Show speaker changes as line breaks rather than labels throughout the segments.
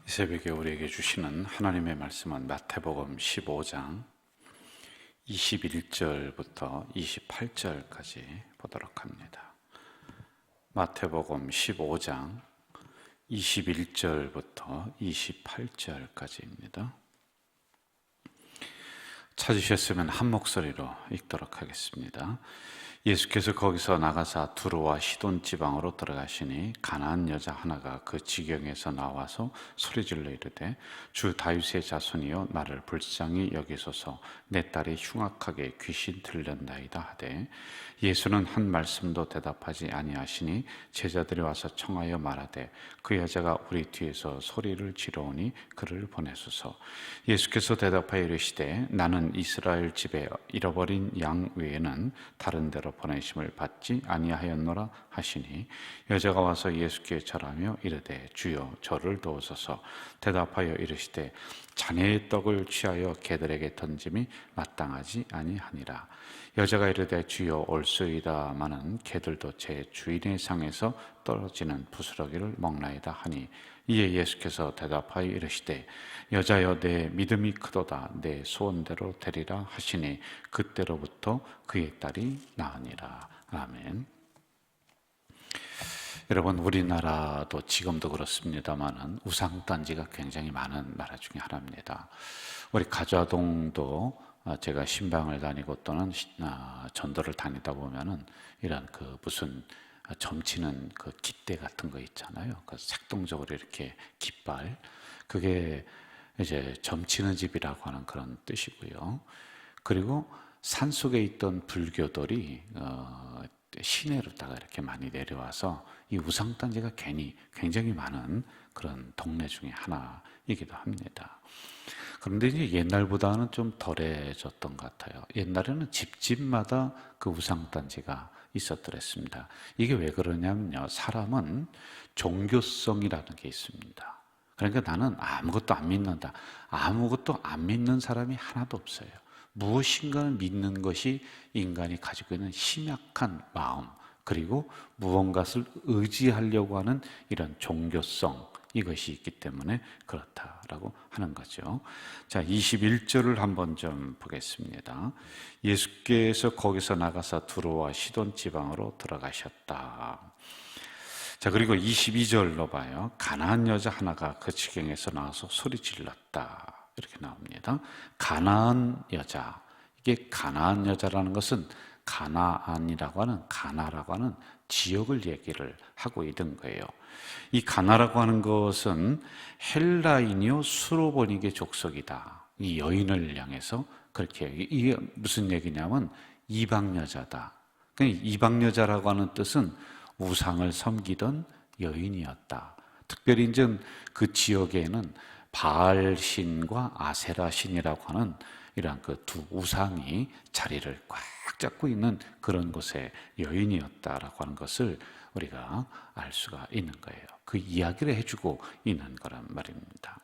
이 새벽에 우리에게 주시는 하나님의 말씀은 마태복음 15장 21절부터 28절까지 보도록 합니다. 마태복음 15장 21절부터 28절까지입니다. 찾으셨으면 한 목소리로 읽도록 하겠습니다. 예수께서 거기서 나가사 두로와 시돈 지방으로 들어가시니 가나안 여자 하나가 그 지경에서 나와서 소리질러 이르되 주 다윗의 자손이여 나를 불쌍히 여기소서 내 딸이 흉악하게 귀신 들렸나이다 하되 예수는 한 말씀도 대답하지 아니하시니 제자들이 와서 청하여 말하되 그 여자가 우리 뒤에서 소리를 지르오니 그를 보내소서. 예수께서 대답하여 이르시되 나는 이스라엘 집에 잃어버린 양 외에는 다른 데로 보내심을 받지 아니하였노라 하시니 여자가 와서 예수께 절하며 이르되 주여 저를 도우소서. 대답하여 이르시되 자네의 떡을 취하여 개들에게 던짐이 마땅하지 아니하니라. 여자가 이르되 주여 올소이다마는 개들도 제 주인의 상에서 떨어지는 부스러기를 먹나이다 하니 이에 예수께서 대답하여 이르시되 여자여 내 믿음이 크도다 내 소원대로 되리라 하시니 그때로부터 그의 딸이 나으니라. 아멘. 여러분, 우리나라도 지금도 그렇습니다만은 우상단지가 굉장히 많은 나라 중에 하나입니다. 우리 가좌동도 제가 신방을 다니고 또는 전도를 다니다 보면은 이런 무슨 점치는 깃대 같은 거 있잖아요. 색동적으로 이렇게 깃발, 그게 이제 점치는 집이라고 하는 그런 뜻이고요. 그리고 산 속에 있던 불교들이 시내로다가 이렇게 많이 내려와서 이 우상단지가 굉장히 많은 그런 동네 중에 하나이기도 합니다. 그런데 이제 옛날보다는 좀 덜해졌던 것 같아요. 옛날에는 집집마다 그 우상단지가 있었더랬습니다. 이게 왜 그러냐면요, 사람은 종교성이라는 게 있습니다. 그러니까 나는 아무것도 안 믿는다. 아무것도 안 믿는 사람이 하나도 없어요. 무엇인가를 믿는 것이 인간이 가지고 있는 심약한 마음, 그리고 무언가를 의지하려고 하는 이런 종교성, 이것이 있기 때문에 그렇다라고 하는 거죠. 자, 21절을 한번 좀 보겠습니다. 예수께서 거기서 나가사 두로와 시돈 지방으로 들어가셨다. 자, 그리고 22절로 봐요. 가나안 여자 하나가 그 지경에서 나와서 소리 질렀다. 이렇게 나옵니다. 가나안 여자. 이게 가나안 여자라는 것은 가나안이라고 하는, 가나라고 하는 지역을 얘기를 하고 있는 거예요. 이 가나라고 하는 것은 헬라인이요 수로보니게 족속이다. 이 여인을 향해서 그렇게, 이게 무슨 얘기냐면 이방 여자다. 이방 여자라고 하는 뜻은 우상을 섬기던 여인이었다. 특별히 이제 그 지역에는 바알 신과 아세라 신이라고 하는 이러한 그 두 우상이 자리를 꽉 잡고 있는 그런 곳의 여인이었다라고 하는 것을 우리가 알 수가 있는 거예요. 그 이야기를 해주고 있는 거란 말입니다.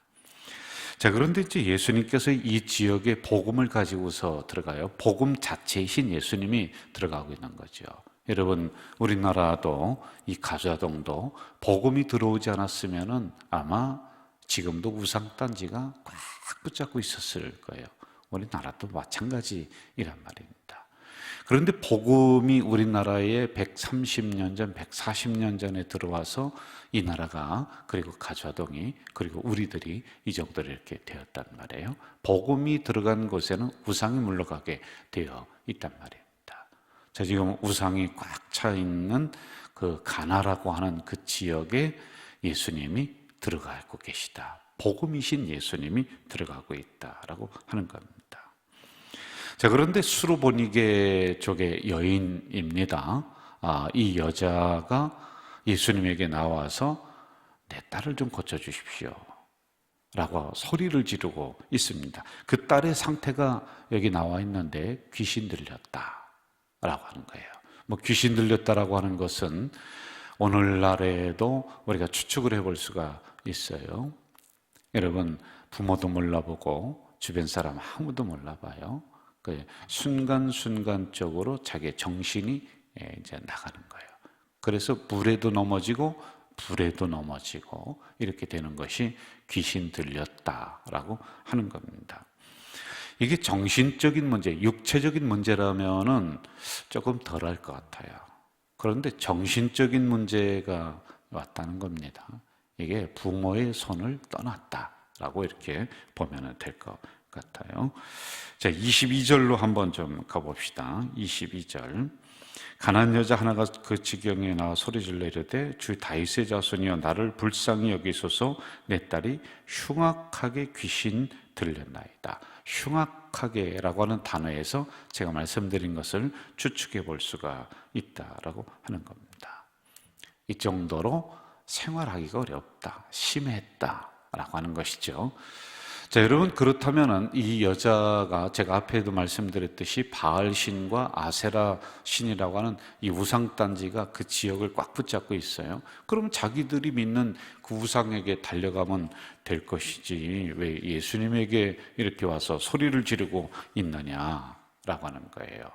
자, 그런데 이제 예수님께서 이 지역에 복음을 가지고서 들어가요. 복음 자체이신 예수님이 들어가고 있는 거죠. 여러분, 우리나라도 이 가좌동도 복음이 들어오지 않았으면은 아마 지금도 우상단지가 꽉 붙잡고 있었을 거예요. 우리나라도 마찬가지이란 말입니다. 그런데 복음이 우리나라에 130년 전, 140년 전에 들어와서 이 나라가, 그리고 가좌동이, 그리고 우리들이 이 정도로 이렇게 되었단 말이에요. 복음이 들어간 곳에는 우상이 물러가게 되어 있단 말입니다. 자, 지금 우상이 꽉 차 있는 그 가나라고 하는 그 지역에 예수님이 들어가고 계시다. 복음이신 예수님이 들어가고 있다라고 하는 겁니다. 자, 그런데 수로보니게 쪽의 여인입니다. 이 여자가 예수님에게 나와서 내 딸을 좀 고쳐주십시오 라고 소리를 지르고 있습니다. 그 딸의 상태가 여기 나와 있는데 귀신 들렸다 라고 하는 거예요. 귀신 들렸다라고 하는 것은 오늘날에도 우리가 추측을 해볼 수가 있어요. 여러분, 부모도 몰라보고 주변 사람 아무도 몰라봐요. 순간순간적으로 자기의 정신이 이제 나가는 거예요. 그래서 물에도 넘어지고 불에도 넘어지고 이렇게 되는 것이 귀신 들렸다라고 하는 겁니다. 이게 정신적인 문제, 육체적인 문제라면은 조금 덜할 것 같아요. 그런데 정신적인 문제가 왔다는 겁니다. 이게 부모의 손을 떠났다라고 이렇게 보면 될 것 같아요. 자, 22절로 한번 좀 가봅시다. 22절. 가난한 여자 하나가 그 지경에 나와 소리질러 이르되 주 다윗의 자손이여 나를 불쌍히 여기소서 내 딸이 흉악하게 귀신 들렸나이다. 흉악하게라고 하는 단어에서 제가 말씀드린 것을 추측해 볼 수가 있다라고 하는 겁니다. 이 정도로 생활하기가 어렵다, 심했다라고 하는 것이죠. 자, 여러분, 그렇다면 이 여자가 제가 앞에도 말씀드렸듯이 바알 신과 아세라 신이라고 하는 이 우상단지가 그 지역을 꽉 붙잡고 있어요. 그럼 자기들이 믿는 그 우상에게 달려가면 될 것이지 왜 예수님에게 이렇게 와서 소리를 지르고 있느냐라고 하는 거예요.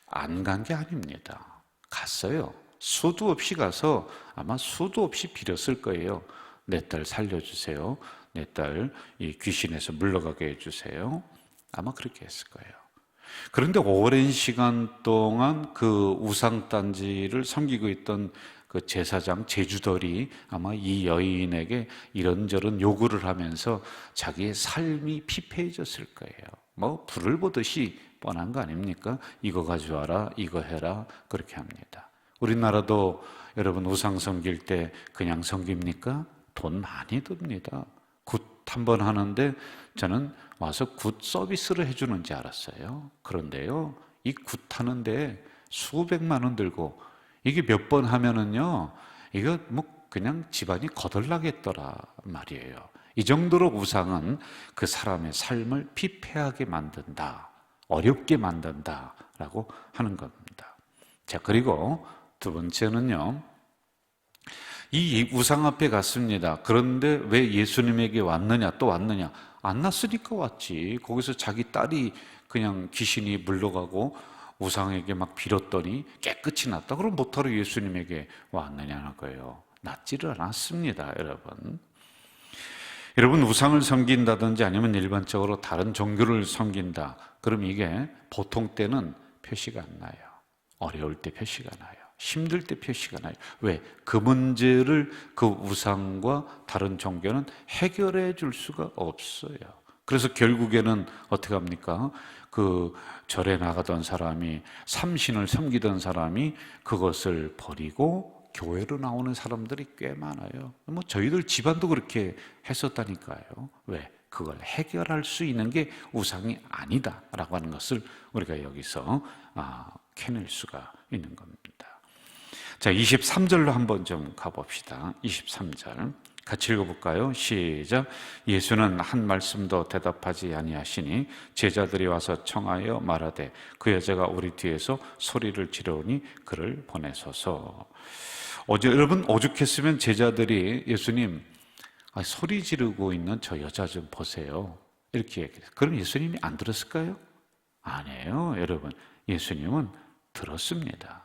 안 간 게 아닙니다. 갔어요. 수도 없이 가서 아마 수도 없이 빌었을 거예요. 내 딸 살려주세요. 내 딸 이 귀신에서 물러가게 해주세요. 아마 그렇게 했을 거예요. 그런데 오랜 시간 동안 그 우상단지를 섬기고 있던 그 제사장 제주들이 아마 이 여인에게 이런저런 요구를 하면서 자기의 삶이 피폐해졌을 거예요. 뭐 불을 보듯이 뻔한 거 아닙니까? 이거 가져와라, 이거 해라, 그렇게 합니다. 우리나라도 여러분 우상 섬길 때 그냥 섬깁니까? 돈 많이 듭니다. 굿 한 번 하는데 저는 와서 굿 서비스를 해주는 줄 알았어요. 그런데요, 이 굿 하는데 수백만 원 들고 이게 몇 번 하면은요, 이거 뭐 그냥 집안이 거덜나겠더라 말이에요. 이 정도로 우상은 그 사람의 삶을 피폐하게 만든다, 어렵게 만든다라고 하는 겁니다. 자, 그리고 두 번째는요, 이 우상 앞에 갔습니다. 그런데 왜 예수님에게 왔느냐, 또 왔느냐? 안 났으니까 왔지. 거기서 자기 딸이 그냥 귀신이 물러가고 우상에게 막 빌었더니 깨끗이 났다. 그럼 뭐하러 예수님에게 왔느냐는 거예요. 낫지를 않았습니다, 여러분. 여러분, 우상을 섬긴다든지 아니면 일반적으로 다른 종교를 섬긴다. 그럼 이게 보통 때는 표시가 안 나요. 어려울 때 표시가 나요. 힘들 때 표시가 나요. 왜? 그 문제를 그 우상과 다른 종교는 해결해 줄 수가 없어요. 그래서 결국에는 어떻게 합니까? 그 절에 나가던 사람이, 삼신을 섬기던 사람이 그것을 버리고 교회로 나오는 사람들이 꽤 많아요. 뭐 저희들 집안도 그렇게 했었다니까요. 왜? 그걸 해결할 수 있는 게 우상이 아니다라고 하는 것을 우리가 여기서 캐낼 수가 있는 겁니다. 자, 23절로 한번 좀 가봅시다. 23절 같이 읽어볼까요? 시작. 예수는 한 말씀도 대답하지 아니하시니 제자들이 와서 청하여 말하되 그 여자가 우리 뒤에서 소리를 지르니 그를 보내소서. 어제 여러분 오죽했으면 제자들이 예수님 소리 지르고 있는 저 여자 좀 보세요, 이렇게 얘기해요. 그럼 예수님이 안 들었을까요? 아니에요, 여러분. 예수님은 들었습니다.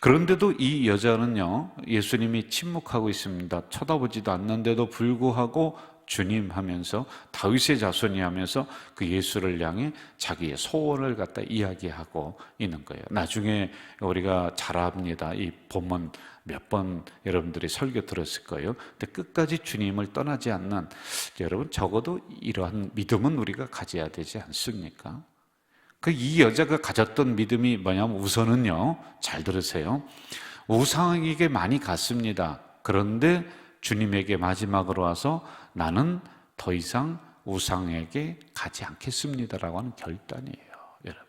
그런데도 이 여자는요, 예수님이 침묵하고 있습니다. 쳐다보지도 않는데도 불구하고 주님 하면서 다윗의 자손이 하면서 그 예수를 향해 자기의 소원을 갖다 이야기하고 있는 거예요. 나중에 우리가 잘 압니다. 이 본문 몇 번 여러분들이 설교 들었을 거예요. 근데 끝까지 주님을 떠나지 않는, 여러분 적어도 이러한 믿음은 우리가 가져야 되지 않습니까? 이 여자가 가졌던 믿음이 뭐냐면 우선은요, 잘 들으세요. 우상에게 많이 갔습니다. 그런데 주님에게 마지막으로 와서 나는 더 이상 우상에게 가지 않겠습니다라고 하는 결단이에요, 여러분.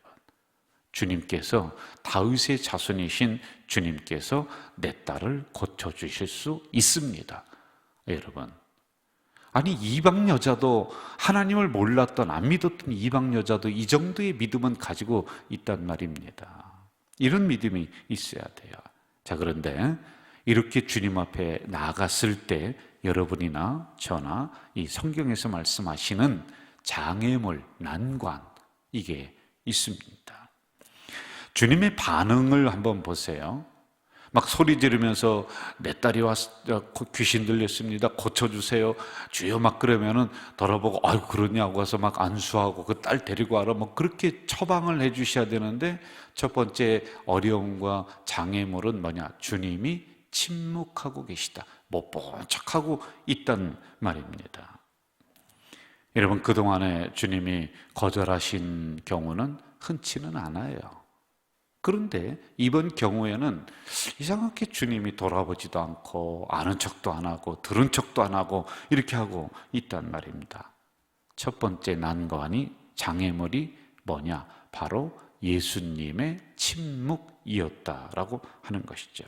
주님께서, 다윗의 자손이신 주님께서 내 딸을 고쳐주실 수 있습니다, 여러분. 아니, 이방 여자도, 하나님을 몰랐던, 안 믿었던 이방 여자도 이 정도의 믿음은 가지고 있단 말입니다. 이런 믿음이 있어야 돼요. 자, 그런데 이렇게 주님 앞에 나아갔을 때 여러분이나 저나 이 성경에서 말씀하시는 장애물, 난관, 이게 있습니다. 주님의 반응을 한번 보세요. 막 소리 지르면서 내 딸이 귀신 들렸습니다. 고쳐주세요. 주여 막 그러면은 돌아보고 아유 그러냐고 해서 막 안수하고 그 딸 데리고 와라 뭐 그렇게 처방을 해 주셔야 되는데 첫 번째 어려움과 장애물은 뭐냐? 주님이 침묵하고 계시다. 못 본 척하고 있단 말입니다. 여러분 그동안에 주님이 거절하신 경우는 흔치는 않아요. 그런데 이번 경우에는 이상하게 주님이 돌아보지도 않고 아는 척도 안 하고 들은 척도 안 하고 이렇게 하고 있단 말입니다. 첫 번째 난관이 장애물이 뭐냐? 바로 예수님의 침묵이었다라고 하는 것이죠.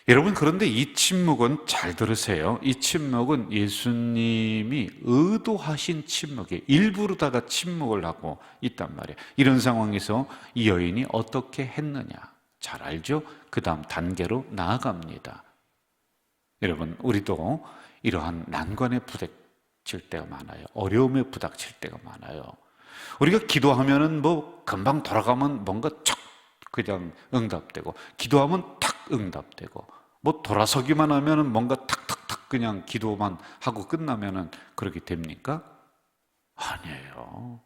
여러분 그런데 이 침묵은 잘 들으세요. 이 침묵은 예수님이 의도하신 침묵이에요. 일부러다가 침묵을 하고 있단 말이에요. 이런 상황에서 이 여인이 어떻게 했느냐? 잘 알죠? 그 다음 단계로 나아갑니다. 여러분 우리도 이러한 난관에 부닥칠 때가 많아요. 어려움에 부닥칠 때가 많아요. 우리가 기도하면은 뭐 금방 돌아가면 뭔가 척 그냥 응답되고 기도하면 탁 응답되고 뭐 돌아서기만 하면은 뭔가 탁탁탁 그냥 기도만 하고 끝나면은 그렇게 됩니까? 아니에요.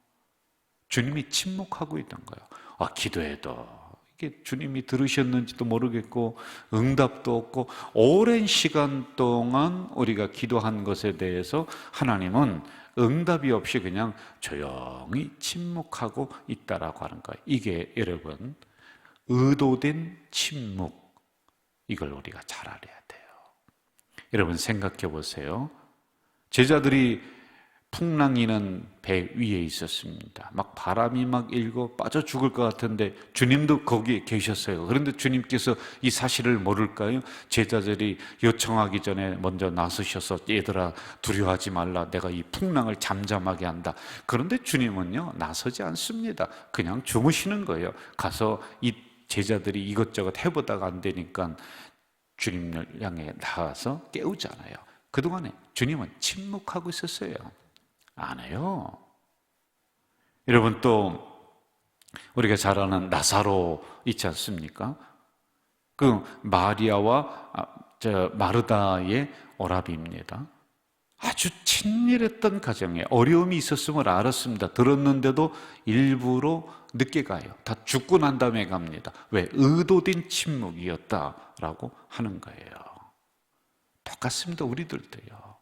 주님이 침묵하고 있던 거예요. 기도해도 이게 주님이 들으셨는지도 모르겠고 응답도 없고 오랜 시간 동안 우리가 기도한 것에 대해서 하나님은 응답이 없이 그냥 조용히 침묵하고 있다라고 하는 거예요. 이게 여러분 의도된 침묵, 이걸 우리가 잘 알아야 돼요. 여러분 생각해 보세요. 제자들이 풍랑이는 배 위에 있었습니다. 막 바람이 막 일고 빠져 죽을 것 같은데 주님도 거기에 계셨어요. 그런데 주님께서 이 사실을 모를까요? 제자들이 요청하기 전에 먼저 나서셔서 얘들아 두려워하지 말라. 내가 이 풍랑을 잠잠하게 한다. 그런데 주님은요 나서지 않습니다. 그냥 주무시는 거예요. 가서 이 제자들이 이것저것 해보다가 안 되니까 주님을 향해 나와서 깨우잖아요. 그동안에 주님은 침묵하고 있었어요. 안 해요. 여러분 또 우리가 잘 아는 나사로 있지 않습니까? 그 마리아와 마르다의 오라비입니다. 아주 친밀했던 가정에 어려움이 있었음을 알았습니다. 들었는데도 일부러 늦게 가요. 다 죽고 난 다음에 갑니다. 왜? 의도된 침묵이었다라고 하는 거예요. 똑같습니다. 우리들도요.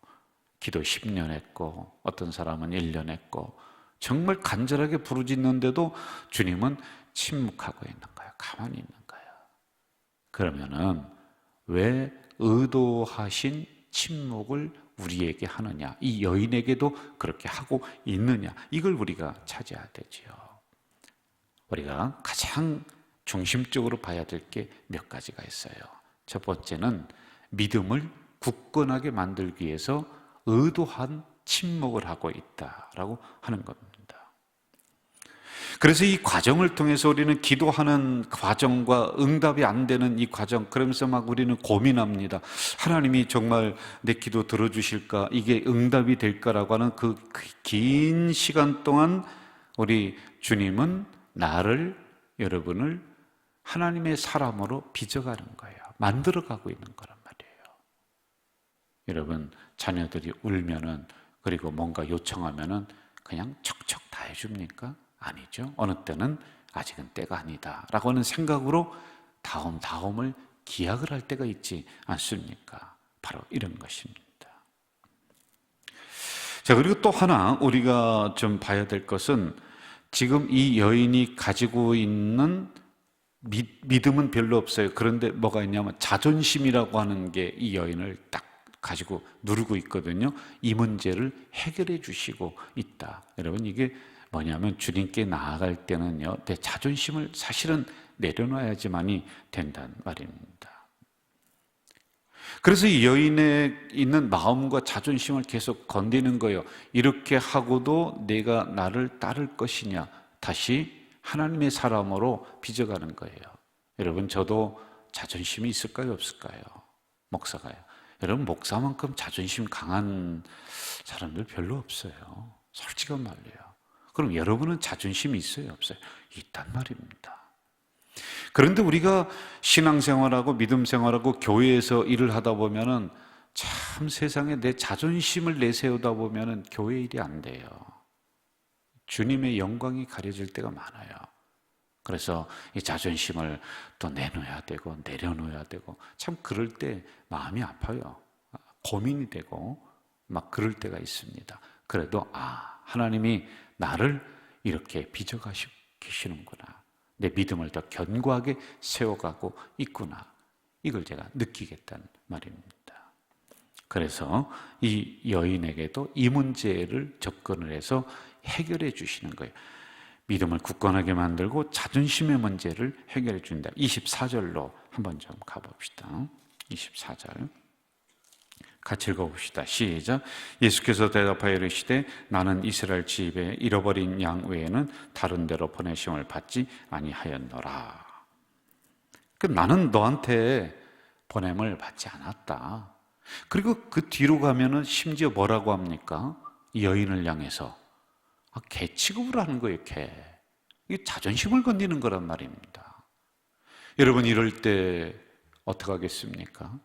기도 10년 했고 어떤 사람은 1년 했고 정말 간절하게 부르짖는데도 주님은 침묵하고 있는 거예요. 가만히 있는 거예요. 그러면은 왜 의도하신 침묵을 우리에게 하느냐? 이 여인에게도 그렇게 하고 있느냐? 이걸 우리가 찾아야 되지요. 우리가 가장 중심적으로 봐야 될 게 몇 가지가 있어요. 첫 번째는 믿음을 굳건하게 만들기 위해서 의도한 침묵을 하고 있다라고 하는 겁니다. 그래서 이 과정을 통해서 우리는 기도하는 과정과 응답이 안 되는 이 과정, 그러면서 막 우리는 고민합니다. 하나님이 정말 내 기도 들어주실까? 이게 응답이 될까라고 하는 그 긴 시간 동안 우리 주님은 나를, 여러분을 하나님의 사람으로 빚어가는 거예요. 만들어가고 있는 거란 말이에요. 여러분, 자녀들이 울면은, 그리고 뭔가 요청하면은 그냥 척척 다 해줍니까? 아니죠. 어느 때는 아직은 때가 아니다 라고 하는 생각으로 다음을 기약을 할 때가 있지 않습니까? 바로 이런 것입니다. 자, 그리고 또 하나 우리가 좀 봐야 될 것은 지금 이 여인이 가지고 있는 믿음은 별로 없어요. 그런데 뭐가 있냐면 자존심이라고 하는 게 이 여인을 딱 가지고 누르고 있거든요. 이 문제를 해결해 주시고 있다. 여러분, 이게 뭐냐면 주님께 나아갈 때는요, 내 자존심을 사실은 내려놔야지만이 된다는 말입니다. 그래서 이 여인에 있는 마음과 자존심을 계속 건드리는 거예요. 이렇게 하고도 내가 나를 따를 것이냐, 다시 하나님의 사람으로 빚어가는 거예요. 여러분, 저도 자존심이 있을까요, 없을까요? 목사가요. 여러분, 목사만큼 자존심 강한 사람들 별로 없어요. 솔직한 말이에요. 그럼 여러분은 자존심이 있어요, 없어요? 있단 말입니다. 그런데 우리가 신앙생활하고 믿음 생활하고 교회에서 일을 하다 보면은 참 세상에 내 자존심을 내세우다 보면은 교회 일이 안 돼요. 주님의 영광이 가려질 때가 많아요. 그래서 이 자존심을 또 내놓아야 되고 내려놓아야 되고 참 그럴 때 마음이 아파요. 고민이 되고 막 그럴 때가 있습니다. 그래도 하나님이 나를 이렇게 빚어가시고 계시는구나. 내 믿음을 더 견고하게 세워가고 있구나. 이걸 제가 느끼겠다는 말입니다. 그래서 이 여인에게도 이 문제를 접근을 해서 해결해 주시는 거예요. 믿음을 굳건하게 만들고 자존심의 문제를 해결해 준다. 24절로 한번 좀 가봅시다. 24절 같이 읽어봅시다. 시작. 예수께서 대답하여 이르시되 나는 이스라엘 집에 잃어버린 양 외에는 다른 데로 보내심을 받지 아니하였노라. 나는 너한테 보냄을 받지 않았다. 그리고 그 뒤로 가면은 심지어 뭐라고 합니까? 이 여인을 향해서 개 취급을 하는 거예요. 개. 이게 자존심을 건드리는 거란 말입니다. 여러분 이럴 때 어떻게 하겠습니까?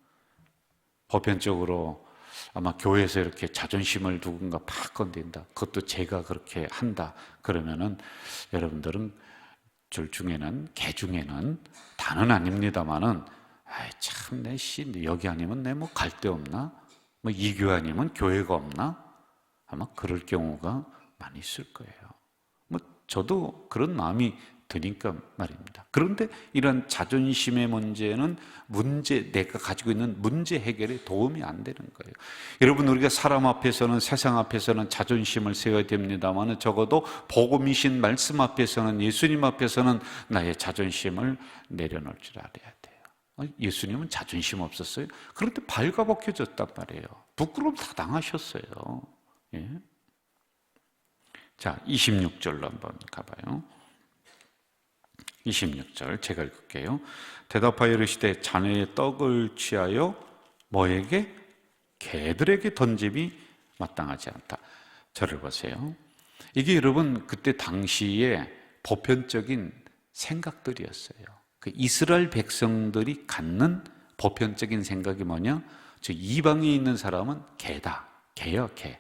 보편적으로 아마 교회에서 이렇게 자존심을 누군가 팍 건든다. 그것도 제가 그렇게 한다. 그러면은 여러분들은 줄 중에는 개 중에는 다는 아닙니다만은 참 내 여기 아니면 내 뭐 갈 데 없나? 뭐 이 교회 아니면 교회가 없나? 아마 그럴 경우가 많이 있을 거예요. 뭐 저도 그런 마음이 드니까 말입니다. 그런데 이런 자존심의 문제는 내가 가지고 있는 문제 해결에 도움이 안 되는 거예요. 여러분 우리가 사람 앞에서는 세상 앞에서는 자존심을 세워야 됩니다만 적어도 복음이신 말씀 앞에서는 예수님 앞에서는 나의 자존심을 내려놓을 줄 알아야 돼요. 예수님은 자존심 없었어요? 그런데 발가벗겨졌단 말이에요. 부끄러움 다 당하셨어요. 예? 자, 26절로 한번 가봐요. 26절 제가 읽을게요. 대답하여 이르시되 자네의 떡을 취하여 뭐에게? 개들에게 던짐이 마땅하지 않다. 저를 보세요. 이게 여러분 그때 당시에 보편적인 생각들이었어요. 그 이스라엘 백성들이 갖는 보편적인 생각이 뭐냐? 저 이방에 있는 사람은 개다. 개요, 개.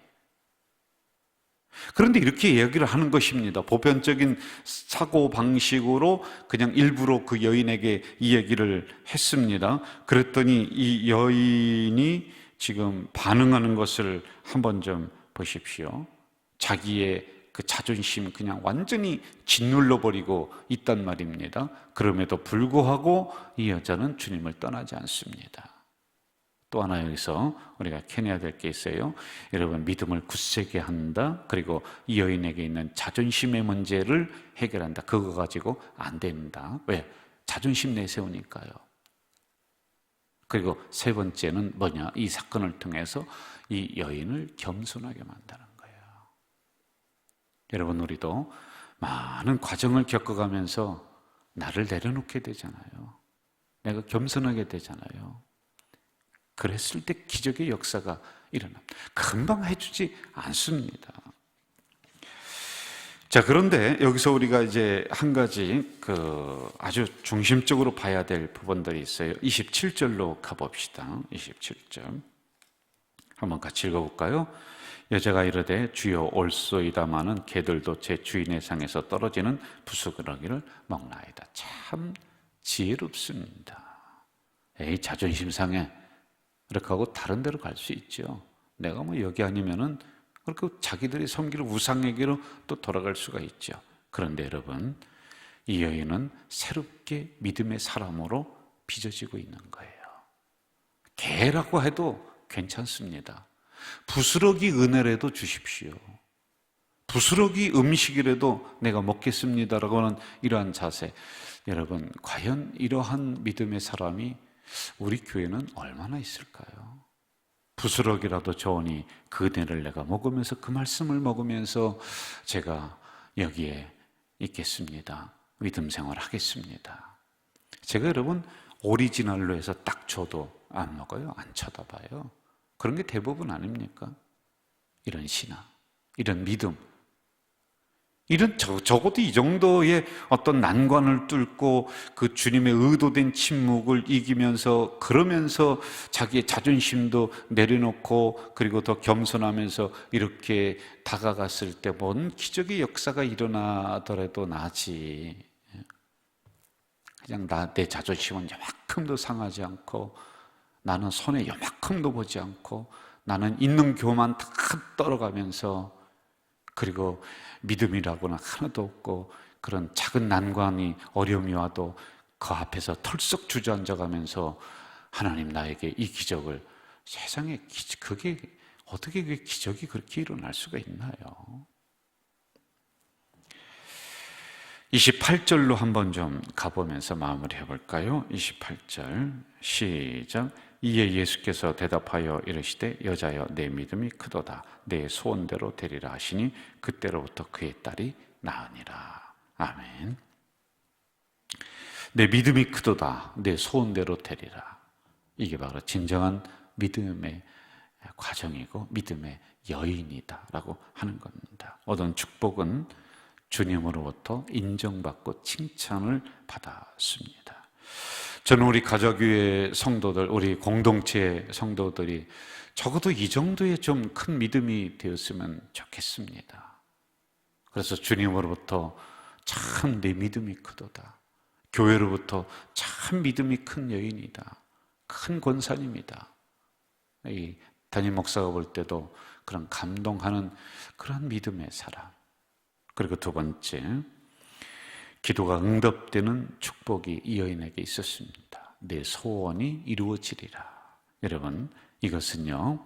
그런데 이렇게 이야기를 하는 것입니다. 보편적인 사고 방식으로 그냥 일부러 그 여인에게 이 얘기를 했습니다. 그랬더니 이 여인이 지금 반응하는 것을 한번 좀 보십시오. 자기의 그 자존심 그냥 완전히 짓눌러 버리고 있단 말입니다. 그럼에도 불구하고 이 여자는 주님을 떠나지 않습니다. 또 하나 여기서 우리가 캐내야 될 게 있어요. 여러분 믿음을 굳세게 한다. 그리고 이 여인에게 있는 자존심의 문제를 해결한다. 그거 가지고 안 된다. 왜? 자존심 내세우니까요. 그리고 세 번째는 뭐냐? 이 사건을 통해서 이 여인을 겸손하게 만드는 거예요. 여러분 우리도 많은 과정을 겪어가면서 나를 내려놓게 되잖아요. 내가 겸손하게 되잖아요. 그랬을 때 기적의 역사가 일어납니다. 금방 해주지 않습니다. 자, 그런데 여기서 우리가 이제 한 가지 아주 중심적으로 봐야 될 부분들이 있어요. 27절로 가봅시다. 27절. 한번 같이 읽어볼까요? 여자가 이르되 주여 올소이다마는 개들도 제 주인의 상에서 떨어지는 부스러기를 먹나이다. 참 지혜롭습니다. 에이, 자존심 상해. 이렇게 하고 다른 데로 갈 수 있죠. 내가 뭐 여기 아니면은 그렇게 자기들이 섬기는 우상에게로 또 돌아갈 수가 있죠. 그런데 여러분, 이 여인은 새롭게 믿음의 사람으로 빚어지고 있는 거예요. 개라고 해도 괜찮습니다. 부스러기 은혜라도 주십시오. 부스러기 음식이라도 내가 먹겠습니다라고 하는 이러한 자세. 여러분, 과연 이러한 믿음의 사람이 우리 교회는 얼마나 있을까요? 부스러기라도 좋으니 그 은혜를 내가 먹으면서 그 말씀을 먹으면서 제가 여기에 있겠습니다. 믿음 생활 하겠습니다. 제가 여러분 오리지널로 해서 딱 줘도 안 먹어요. 안 쳐다봐요. 그런 게 대부분 아닙니까? 이런 신앙, 이런 믿음. 적어도 이 정도의 어떤 난관을 뚫고 그 주님의 의도된 침묵을 이기면서, 그러면서 자기의 자존심도 내려놓고 그리고 더 겸손하면서 이렇게 다가갔을 때 뭔 기적의 역사가 일어나더라도 나지. 그냥 내 자존심은 요만큼도 상하지 않고, 나는 손에 요만큼도 보지 않고, 나는 있는 교만 다 떨어가면서, 그리고 믿음이라고는 하나도 없고, 그런 작은 난관이, 어려움이 와도 그 앞에서 털썩 주저앉아가면서 하나님 나에게 이 기적을, 세상에 그게 어떻게 그 기적이 그렇게 일어날 수가 있나요? 28절로 한번 좀 가보면서 마무리해 볼까요? 28절 시작. 이에 예수께서 대답하여 이르시되 여자여 내 믿음이 크도다 내 소원대로 되리라 하시니 그때로부터 그의 딸이 나으니라. 아멘. 내 믿음이 크도다 내 소원대로 되리라. 이게 바로 진정한 믿음의 과정이고 믿음의 여인이다 라고 하는 겁니다. 얻은 축복은 주님으로부터 인정받고 칭찬을 받았습니다. 저는 우리 가족교회 성도들, 우리 공동체 성도들이 적어도 이 정도의 좀 큰 믿음이 되었으면 좋겠습니다. 그래서 주님으로부터 참 내 믿음이 크도다, 교회로부터 참 믿음이 큰 여인이다, 큰 권사님이다, 이 담임 목사가 볼 때도 그런 감동하는 그런 믿음의 사람. 그리고 두 번째, 기도가 응답되는 축복이 이 여인에게 있었습니다. 내 소원이 이루어지리라. 여러분, 이것은요,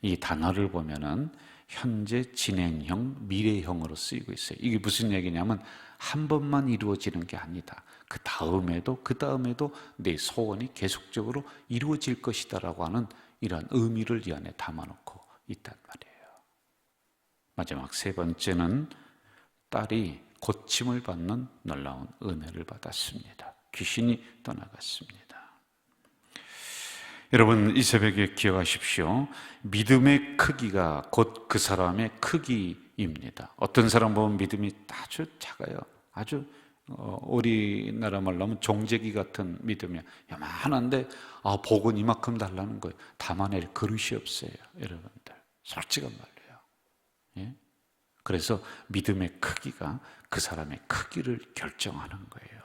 이 단어를 보면은 현재 진행형, 미래형으로 쓰이고 있어요. 이게 무슨 얘기냐면 한 번만 이루어지는 게 아니다. 그 다음에도 내 소원이 계속적으로 이루어질 것이다라고 하는 이러한 의미를 이 안에 담아놓고 있단 말이에요. 마지막 세 번째는 딸이 고침을 받는 놀라운 은혜를 받았습니다. 귀신이 떠나갔습니다. 여러분, 이 새벽에 기억하십시오. 믿음의 크기가 곧 그 사람의 크기입니다. 어떤 사람 보면 믿음이 아주 작아요. 아주 우리나라 말로 하면 종재기 같은 믿음이야. 요만한데 복은 이만큼 달라는 거예요. 담아낼 그릇이 없어요. 여러분들, 솔직한 말로요. 예? 그래서 믿음의 크기가 그 사람의 크기를 결정하는 거예요.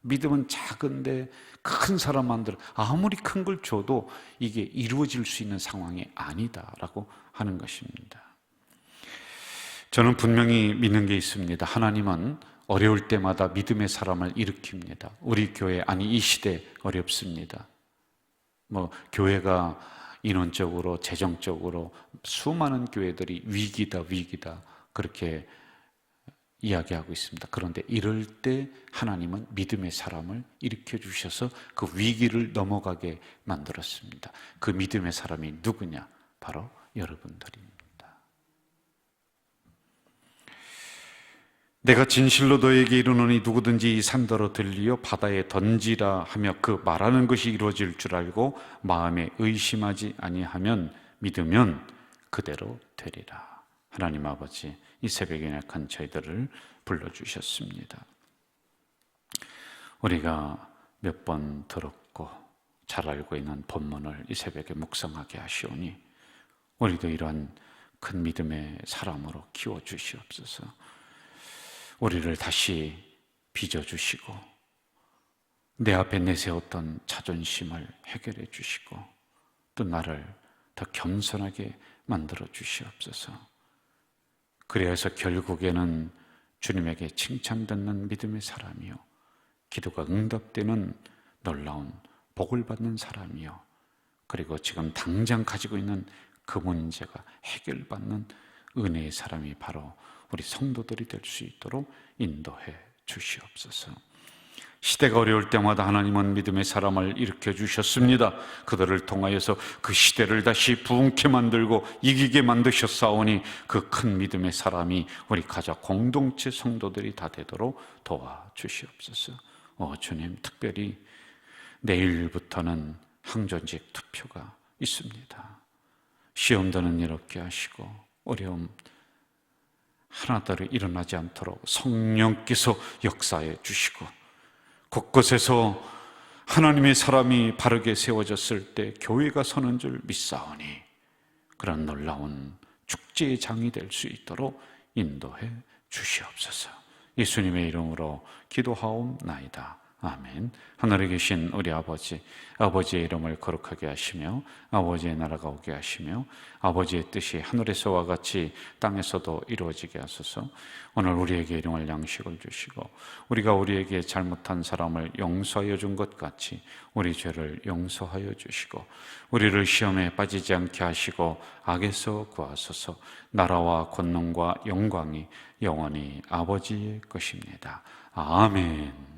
믿음은 작은데 큰 사람 만들어 아무리 큰 걸 줘도 이게 이루어질 수 있는 상황이 아니다라고 하는 것입니다. 저는 분명히 믿는 게 있습니다. 하나님은 어려울 때마다 믿음의 사람을 일으킵니다. 우리 교회, 아니 이 시대 어렵습니다. 교회가 인원적으로, 재정적으로 수많은 교회들이 위기다 그렇게 이야기하고 있습니다. 그런데 이럴 때 하나님은 믿음의 사람을 일으켜 주셔서 그 위기를 넘어가게 만들었습니다. 그 믿음의 사람이 누구냐? 바로 여러분들입니다. 내가 진실로 너에게 이르노니 누구든지 이 산더러 들리어 바다에 던지라 하며 그 말하는 것이 이루어질 줄 알고 마음에 의심하지 아니하면 믿으면 그대로 되리라. 하나님 아버지, 이 새벽에 약한 저희들을 불러주셨습니다. 우리가 몇 번 들었고 잘 알고 있는 본문을 이 새벽에 묵상하게 하시오니 우리도 이러한 큰 믿음의 사람으로 키워주시옵소서. 우리를 다시 빚어주시고 내 앞에 내세웠던 자존심을 해결해 주시고 또 나를 더 겸손하게 만들어 주시옵소서. 그래서 결국에는 주님에게 칭찬받는 믿음의 사람이요, 기도가 응답되는 놀라운 복을 받는 사람이요, 그리고 지금 당장 가지고 있는 그 문제가 해결받는 은혜의 사람이 바로 우리 성도들이 될 수 있도록 인도해 주시옵소서. 시대가 어려울 때마다 하나님은 믿음의 사람을 일으켜 주셨습니다. 그들을 통하여서 그 시대를 다시 부흥케 만들고 이기게 만드셨사오니 그 큰 믿음의 사람이 우리 가족 공동체 성도들이 다 되도록 도와주시옵소서. 주님, 특별히 내일부터는 항전직 투표가 있습니다. 시험되는 일 없게 하시고 어려움 하나도 일어나지 않도록 성령께서 역사해 주시고, 곳곳에서 하나님의 사람이 바르게 세워졌을 때 교회가 서는 줄 믿사오니 그런 놀라운 축제의 장이 될 수 있도록 인도해 주시옵소서. 예수님의 이름으로 기도하옵나이다. 아멘. 하늘에 계신 우리 아버지, 아버지의 이름을 거룩하게 하시며 아버지의 나라가 오게 하시며 아버지의 뜻이 하늘에서와 같이 땅에서도 이루어지게 하소서. 오늘 우리에게 일용할 양식을 주시고 우리가 우리에게 잘못한 사람을 용서하여 준 것 같이 우리 죄를 용서하여 주시고 우리를 시험에 빠지지 않게 하시고 악에서 구하소서. 나라와 권능과 영광이 영원히 아버지의 것입니다. 아멘.